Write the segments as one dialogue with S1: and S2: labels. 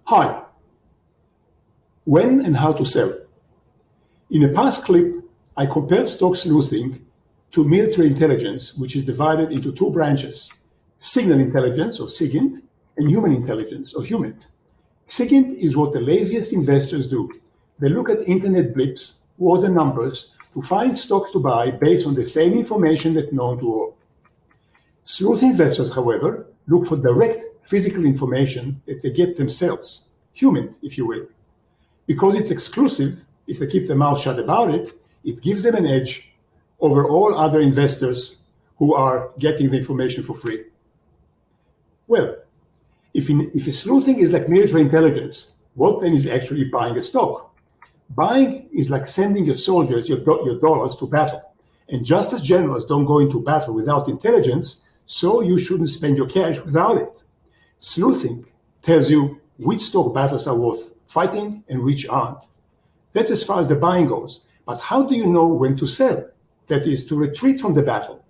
S1: Hi. When and how to sell. In a past clip, I compared stock sleuthing to military intelligence, which is divided into two branches: signal intelligence, or SIGINT, and human intelligence, or HUMINT. SIGINT is what the laziest investors do. They look at internet blips, order numbers, to find stocks to buy based on the same information that's known to all. Sleuth investors, however, look for direct physical information that they get themselves, HUMINT, if you will. Because it's exclusive, if they keep their mouth shut about it, it gives them an edge over all other investors who are getting the information for free. Well, if sleuthing is like military intelligence, what then is actually buying a stock? Buying is like sending your soldiers, your dollars, to battle. And just as generals don't go into battle without intelligence, so you shouldn't spend your cash without it. Sleuthing tells you which stock battles are worth fighting and which aren't. That's as far as the buying goes. But how do you know when to sell? That is, to retreat from the battle.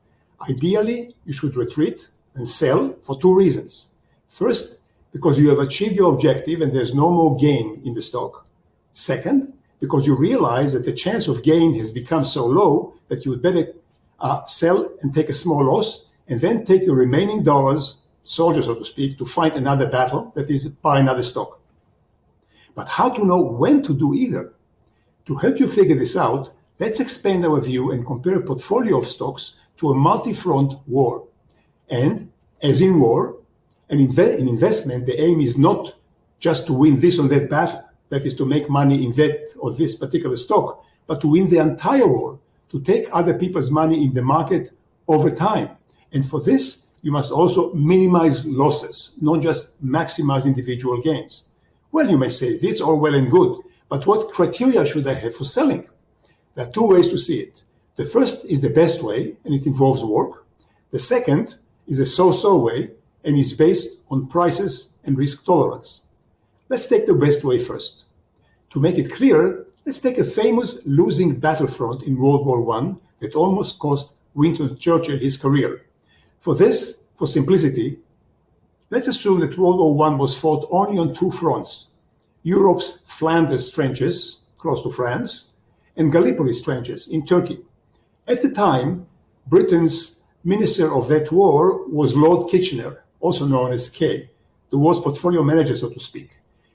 S1: Ideally, you should retreat and sell for two reasons. First, because you have achieved your objective and there's no more gain in the stock. Second, because you realize that the chance of gain has become so low that you would better sell and take a small loss, and then take your remaining dollars, soldiers so to speak, to fight another battle, that is, buy another stock. But how to know when to do either? To help you figure this out, let's expand our view and compare a portfolio of stocks to a multi-front war. And, as in war, in investment, the aim is not just to win this or that battle, that is to make money in that or this particular stock, but to win the entire war, to take other people's money in the market over time. And for this, you must also minimize losses, not just maximize individual gains. Well, you may say, this is all well and good, but what criteria should I have for selling? There are two ways to see it. The first is the best way, and it involves work. The second is a so-so way, and is based on prices and risk tolerance. Let's take the best way first. To make it clear, let's take a famous losing battlefront in World War I that almost cost Winston Churchill his career. For this, for simplicity, let's assume that World War I was fought only on two fronts: Europe's Flanders trenches, close to France, and Gallipoli's trenches in Turkey. At the time, Britain's minister of that war was Lord Kitchener, also known as K, the war's portfolio manager, so to speak.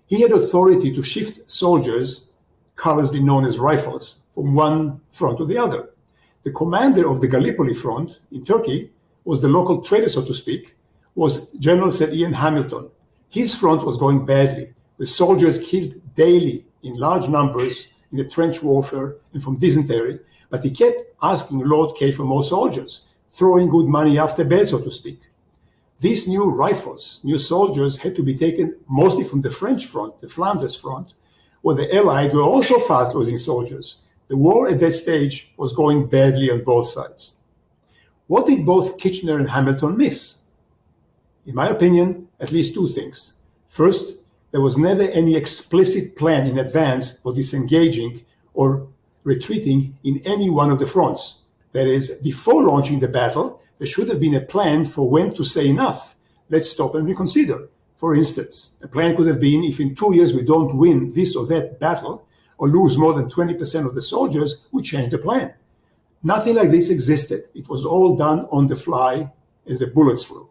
S1: He had authority to shift soldiers, colorlessly known as rifles, from one front to the other. The commander of the Gallipoli front in Turkey was the local trader, so to speak, was General Sir Ian Hamilton. His front was going badly, with soldiers killed daily in large numbers in the trench warfare and from dysentery, but he kept asking Lord K for more soldiers, throwing good money after bad, so to speak. These new rifles, new soldiers, had to be taken mostly from the French front, the Flanders front, where the Allies were also fast losing soldiers. The war at that stage was going badly on both sides. What did both Kitchener and Hamilton miss? In my opinion, at least two things. First, there was never any explicit plan in advance for disengaging or retreating in any one of the fronts. That is, before launching the battle, there should have been a plan for when to say enough. Let's stop and reconsider. For instance, a plan could have been, if in 2 years we don't win this or that battle, or lose more than 20% of the soldiers, we change the plan. Nothing like this existed. It was all done on the fly as the bullets flew.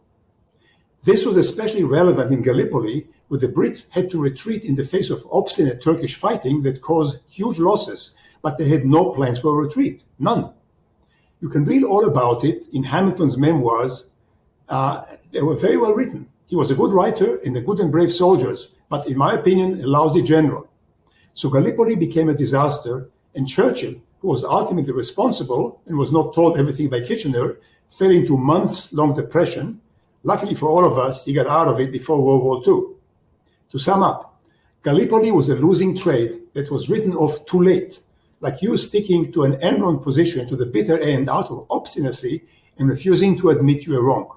S1: This was especially relevant in Gallipoli, where the Brits had to retreat in the face of obstinate Turkish fighting that caused huge losses, but they had no plans for a retreat. None. You can read all about it in Hamilton's memoirs. They were very well written. He was a good writer and a good and brave soldier, but in my opinion, a lousy general. So Gallipoli became a disaster, and Churchill, who was ultimately responsible and was not told everything by Kitchener, fell into months-long depression. Luckily for all of us, he got out of it before World War II. To sum up, Gallipoli was a losing trade that was written off too late, like you sticking to an Enron position to the bitter end out of obstinacy and refusing to admit you were wrong.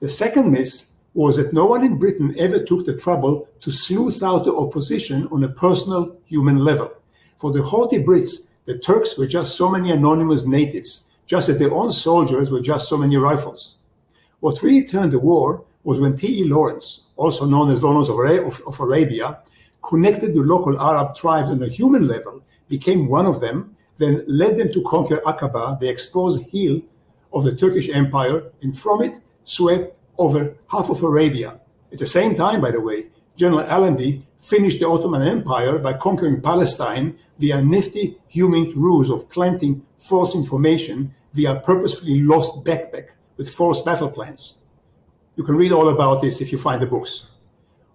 S1: The second miss was that no one in Britain ever took the trouble to sleuth out the opposition on a personal human level. For the haughty Brits, the Turks were just so many anonymous natives, just as their own soldiers were just so many rifles. What really turned the war was when T.E. Lawrence, also known as Lawrence of Arabia, connected the local Arab tribes on a human level, became one of them, then led them to conquer Aqaba, the exposed heel of the Turkish Empire, and from it swept over half of Arabia. At the same time, by the way, General Allenby finished the Ottoman Empire by conquering Palestine via nifty human ruse of planting false information via purposefully lost backpack with forced battle plans. You can read all about this if you find the books.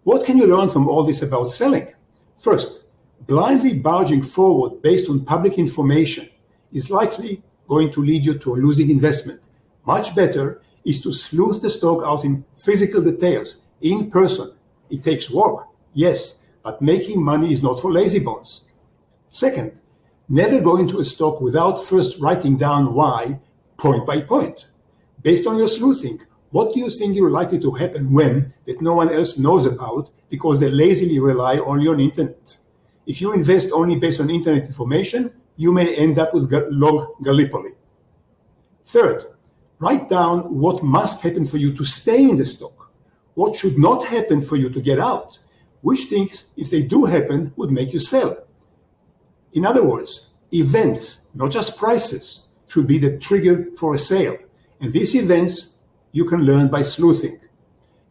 S1: What can you learn from all this about selling? First, blindly barging forward based on public information is likely going to lead you to a losing investment. Much better is to sleuth the stock out in physical details, in person. It takes work, yes, but making money is not for lazy bones. Second, never go into a stock without first writing down why, point by point. Based on your sleuthing, what do you think is likely to happen when that no one else knows about because they lazily rely only on internet? If you invest only based on internet information, you may end up with log Gallipoli. Third, write down what must happen for you to stay in the stock. What should not happen for you to get out? Which things, if they do happen, would make you sell? In other words, events, not just prices, should be the trigger for a sale. And these events you can learn by sleuthing.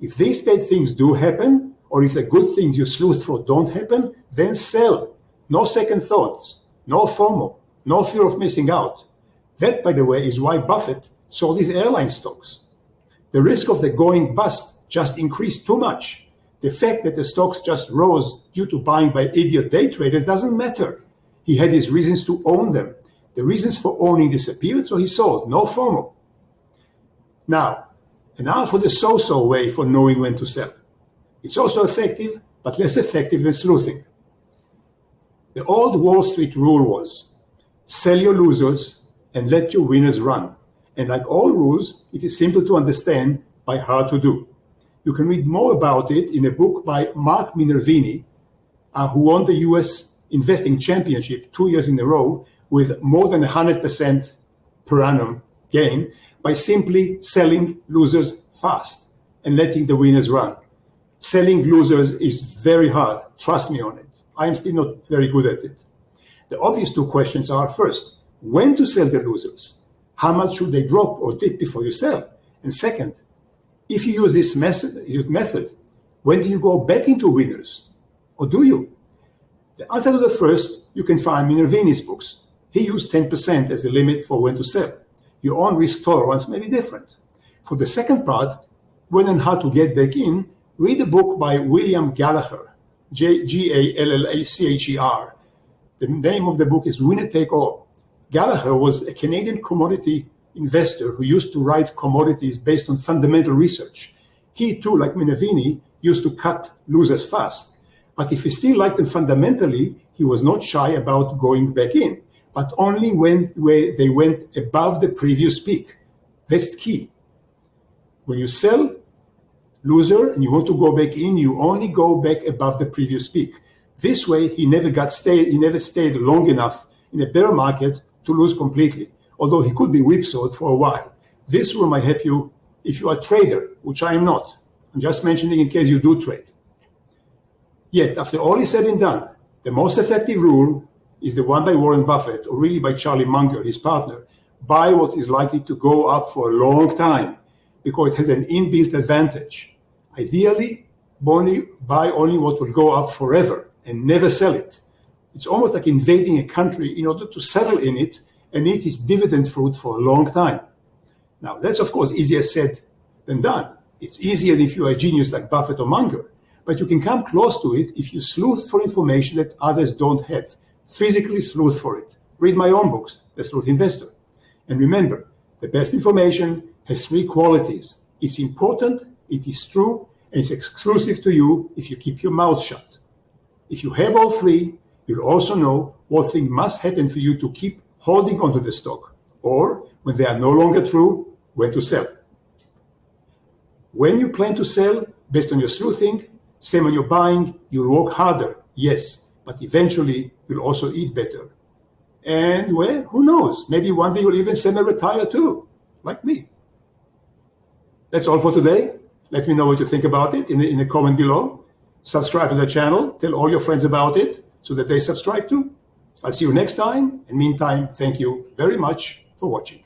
S1: If these bad things do happen, or if the good things you sleuth for don't happen, then sell. No second thoughts, no FOMO, no fear of missing out. That, by the way, is why Buffett sold his airline stocks. The risk of the going bust just increased too much. The fact that the stocks just rose due to buying by idiot day traders doesn't matter. He had his reasons to own them. The reasons for owning disappeared, so he sold. No FOMO. Now for the so-so way for knowing when to sell. It's also effective, but less effective than sleuthing. The old Wall Street rule was, sell your losers and let your winners run. And like all rules, it is simple to understand but hard to do. You can read more about it in a book by Mark Minervini, who won the US Investing Championship 2 years in a row with more than 100% per annum gain by simply selling losers fast and letting the winners run. Selling losers is very hard. Trust me on it. I'm still not very good at it. The obvious two questions are, first, when to sell the losers? How much should they drop or dip before you sell? And second, if you use this method, when do you go back into winners? Or do you? The answer to the first, you can find in Minervini's books. He used 10% as the limit for when to sell. Your own risk tolerance may be different. For the second part, when and how to get back in, read a book by William Gallagher, Gallacher. The name of the book is Winner Take All. Gallagher was a Canadian commodity investor who used to write commodities based on fundamental research. He too, like Minervini, used to cut losers fast. But if he still liked them fundamentally, he was not shy about going back in, but only when they went above the previous peak. That's the key. When you sell loser and you want to go back in, you only go back above the previous peak. This way, he never stayed long enough in a bear market to lose completely, although he could be whipsawed for a while. This rule might help you if you are a trader, which I am not. I'm just mentioning in case you do trade. Yet, after all is said and done, the most effective rule is the one by Warren Buffett, or really by Charlie Munger, his partner. Buy what is likely to go up for a long time, because it has an inbuilt advantage. Ideally, buy only what will go up forever and never sell it. It's almost like invading a country in order to settle in it and eat its dividend fruit for a long time. Now, that's of course easier said than done. It's easier if you are a genius like Buffett or Munger, but you can come close to it if you sleuth for information that others don't have. Physically sleuth for it. Read my own books, The Sleuth Investor. And remember, the best information has three qualities. It's important, it is true, and it's exclusive to you if you keep your mouth shut. If you have all three, you'll also know what thing must happen for you to keep holding onto the stock, or when they are no longer true, when to sell. When you plan to sell, based on your sleuthing, same when you're buying, you'll work harder, yes, but eventually you'll also eat better. And well, who knows, maybe one day you'll even semi-retire too, like me. That's all for today. Let me know what you think about it in the comment below. Subscribe to the channel. Tell all your friends about it so that they subscribe too. I'll see you next time. In the meantime, thank you very much for watching.